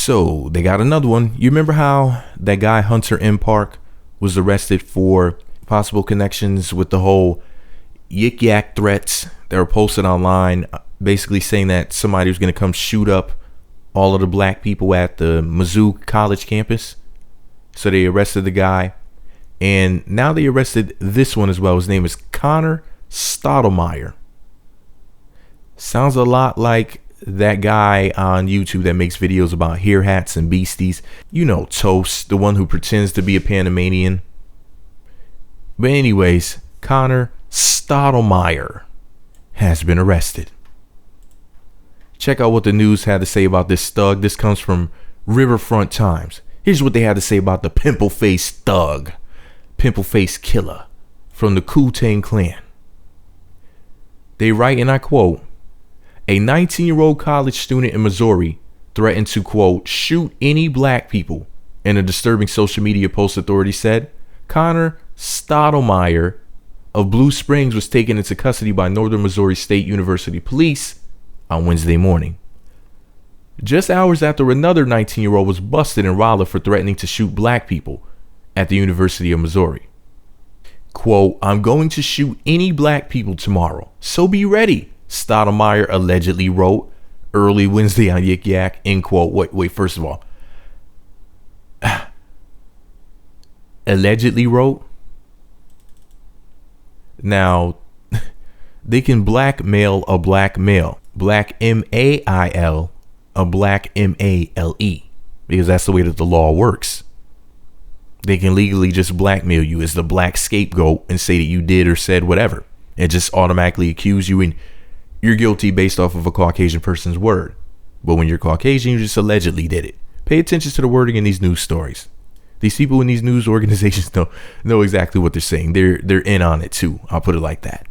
So they got another one. You remember how that guy Hunter M. Park was arrested for possible connections with the whole yik yak threats that were posted online, basically saying that somebody was going to come shoot up all of the black people at the Mizzou College Campus. So they arrested the guy, and now they arrested this one as well. His name is Connor Stottlemyre. Sounds a lot like that guy on YouTube that makes videos about hair hats and beasties. You know, Toast, the one who pretends to be a Panamanian. But anyways, Connor Stottlemyre has been arrested. Check out what the news had to say about this thug. This comes from Riverfront Times. Here's what they had to say about the pimple-faced thug, pimple-faced killer from the Wu-Tang Clan. They write, and I quote, a 19-year-old college student in Missouri threatened to, quote, shoot any black people. In a disturbing social media post, authorities said Connor Stottlemyre of Blue Springs was taken into custody by Northern Missouri State University police on Wednesday morning, just hours after another 19-year-old was busted in Rolla for threatening to shoot black people at the University of Missouri. Quote, I'm going to shoot any black people tomorrow, so be ready, Stottlemyre allegedly wrote early Wednesday on Yik Yak, end quote. Wait, first of all. Allegedly wrote? Now, they can blackmail a black male. Black M-A-I-L, a black M-A-L-E. Because that's the way that the law works. They can legally just blackmail you as the black scapegoat and say that you did or said whatever. And just automatically accuse you and you're guilty based off of a Caucasian person's word. But when you're Caucasian, you just allegedly did it. Pay attention to the wording in these news stories. These people in these news organizations know exactly what they're saying. They're in on it too. I'll put it like that.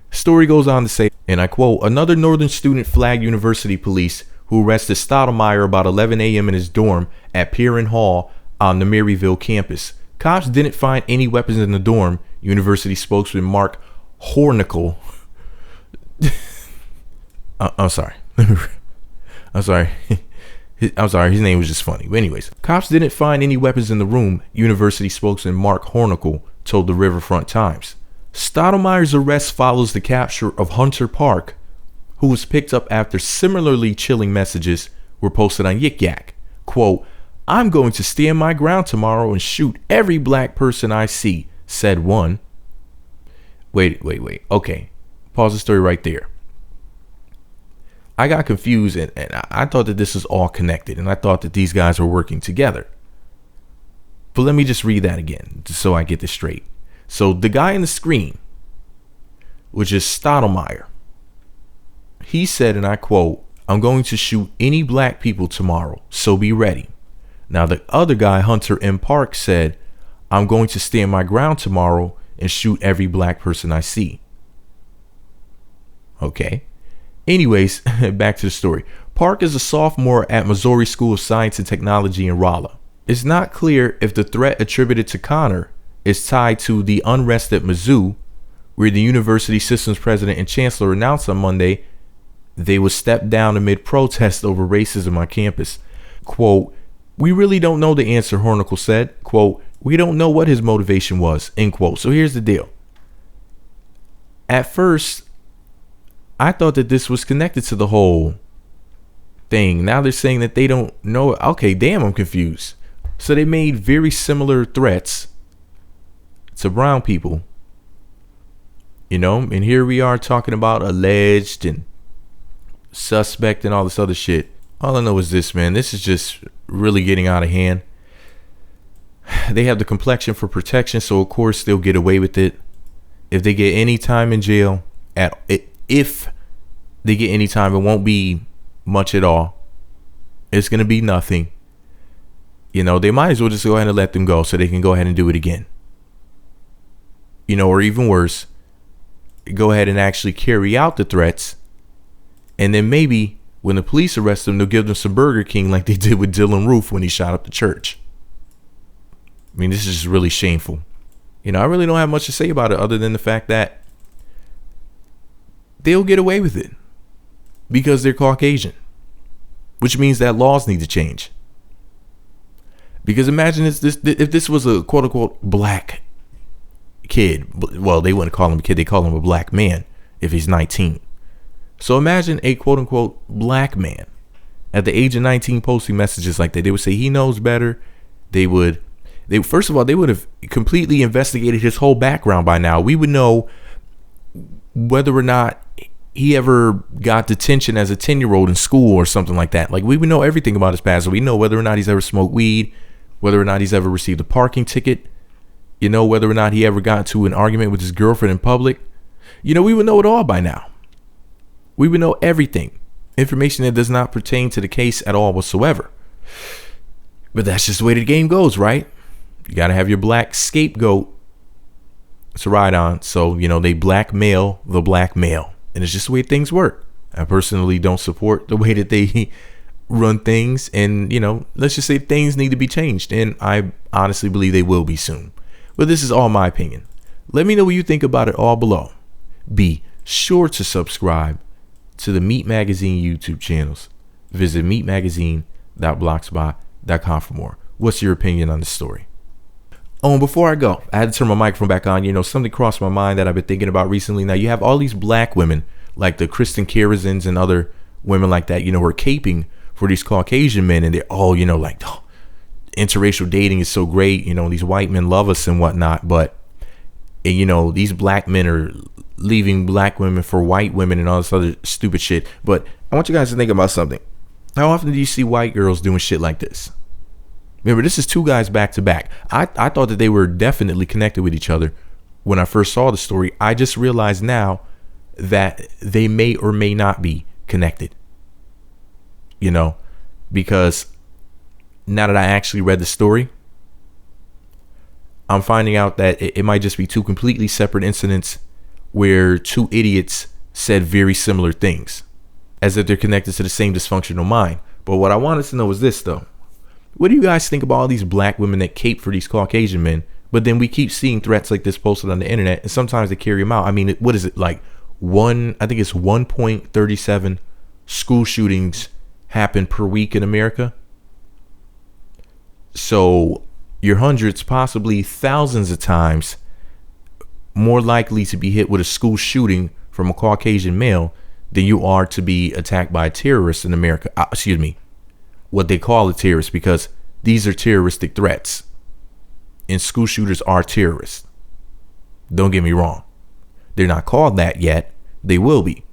Story goes on to say, and I quote, another Northern student flagged university police who arrested Stottlemyre about 11 a.m. in his dorm at Perrin Hall on the Maryville campus. Cops didn't find any weapons in the dorm, university spokesman Mark Hornicle. I'm sorry. I'm sorry. His name was just funny. But anyways, cops didn't find any weapons in the room, university spokesman Mark Hornicle told the Riverfront Times. Stottlemyre's arrest follows the capture of Hunter Park, who was picked up after similarly chilling messages were posted on Yik Yak. Quote, I'm going to stand my ground tomorrow and shoot every black person I see, said one. Wait. Okay. Pause the story right there. I got confused and I thought that this was all connected and I thought that these guys were working together. But let me just read that again just so I get this straight. So the guy in the screen, which is Stottlemyre, he said, and I quote, I'm going to shoot any black people tomorrow, so be ready. Now the other guy, Hunter M. Park, said, I'm going to stand my ground tomorrow and shoot every black person I see. Okay. Anyways, back to the story. Park is a sophomore at Missouri School of Science and Technology in Rolla. It's not clear if the threat attributed to Connor is tied to the unrest at Mizzou, where the university systems president and chancellor announced on Monday they would step down amid protests over racism on campus. Quote, we really don't know the answer, Hornicle said. Quote, we don't know what his motivation was, end quote. So here's the deal. At first, I thought that this was connected to the whole thing. Now they're saying that they don't know. Okay, damn, I'm confused. So they made very similar threats to brown people, and here we are talking about alleged and suspect and all this other shit. All I know is this, man, this is just really getting out of hand. They have the complexion for protection, so of course they'll get away with it. If they get any time in jail, if they get any time, it won't be much at all. It's going to be nothing. They might as well just go ahead and let them go so they can go ahead and do it again. Or even worse, go ahead and actually carry out the threats. And then maybe when the police arrest them, they'll give them some Burger King like they did with Dylan Roof when he shot up the church. I mean, this is just really shameful. I really don't have much to say about it other than the fact that they'll get away with it because they're Caucasian. which means that laws need to change. Because imagine if this was a quote unquote black kid. Well, they wouldn't call him a kid, they call him a black man if he's 19. So imagine a quote unquote black man at the age of 19 posting messages like that. They would say he knows better. First of all, they would have completely investigated his whole background by now. We would know whether or not he ever got detention as a 10-year-old in school or something like that. Like, we would know everything about his past. We know whether or not he's ever smoked weed, whether or not he's ever received a parking ticket, whether or not he ever got into an argument with his girlfriend in public. We would know it all by now. We would know everything. Information that does not pertain to the case at all whatsoever. But that's just the way the game goes, right? You got to have your black scapegoat to ride on. So, they blackmail the black male. And it's just the way things work. I personally don't support the way that they run things. And, let's just say things need to be changed. And I honestly believe they will be soon. But this is all my opinion. Let me know what you think about it all below. Be sure to subscribe to the Meat Magazine YouTube channels. Visit meatmagazine.blogspot.com for more. What's your opinion on this story? Oh, and before I go, I had to turn my microphone back on. Something crossed my mind that I've been thinking about recently. Now, you have all these black women, like the Kristen Karazins and other women like that, who are caping for these Caucasian men. And they're all, like, oh, interracial dating is so great. These white men love us and whatnot. But, these black men are leaving black women for white women and all this other stupid shit. But I want you guys to think about something. How often do you see white girls doing shit like this? Remember, this is two guys back to back. I thought that they were definitely connected with each other when I first saw the story. I just realized now that they may or may not be connected. Because now that I actually read the story, I'm finding out that it might just be two completely separate incidents where two idiots said very similar things, as if they're connected to the same dysfunctional mind. But what I wanted to know is this, though. What do you guys think about all these black women that cape for these Caucasian men, but then we keep seeing threats like this posted on the internet, and sometimes they carry them out? I mean, what is it, like I think it's 1.37 school shootings happen per week in America. So you're hundreds, possibly thousands of times more likely to be hit with a school shooting from a Caucasian male than you are to be attacked by a terrorist in America. What they call a terrorist, because these are terroristic threats. And school shooters are terrorists. Don't get me wrong. They're not called that yet. They will be.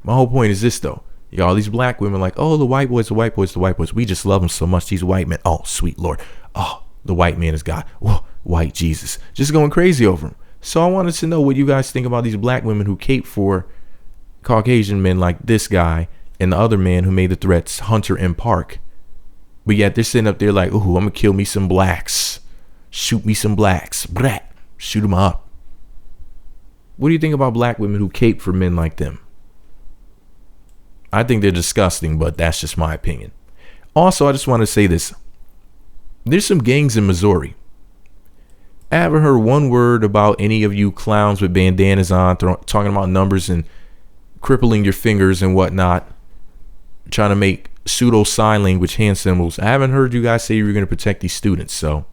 My whole point is this, though. All these black women like, oh, the white boys, the white boys, the white boys. We just love them so much. These white men. Oh, sweet Lord. Oh, the white man is God. Whoa, white Jesus. Just going crazy over them. So I wanted to know what you guys think about these black women who cape for Caucasian men like this guy and the other man who made the threats, Hunter M. Park. But yet they're sitting up there like, ooh, I'm going to kill me some blacks. Shoot me some blacks. Brat. Shoot them up. What do you think about black women who cape for men like them? I think they're disgusting, but that's just my opinion. Also, I just want to say this. There's some gangs in Missouri. I haven't heard one word about any of you clowns with bandanas on, talking about numbers and crippling your fingers and whatnot, trying to make pseudo sign language hand symbols. I haven't heard you guys say you're going to protect these students, so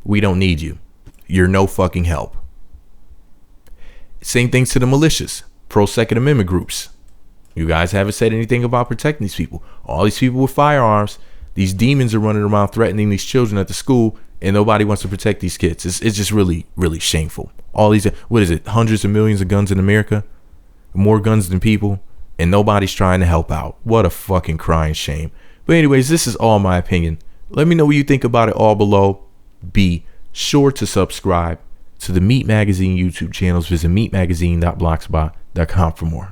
we don't need you. You're no fucking help. Same things to the militias, pro-Second Amendment groups. You guys haven't said anything about protecting these people. All these people with firearms, these demons are running around threatening these children at the school, and nobody wants to protect these kids. It's just really, really shameful. All these, what is it, hundreds of millions of guns in America? More guns than people, and nobody's trying to help out. What a fucking crying shame. But anyways, this is all my opinion. Let me know what you think about it all below. Be sure to subscribe to the Meat Magazine YouTube channels. Visit meatmagazine.blogspot.com for more.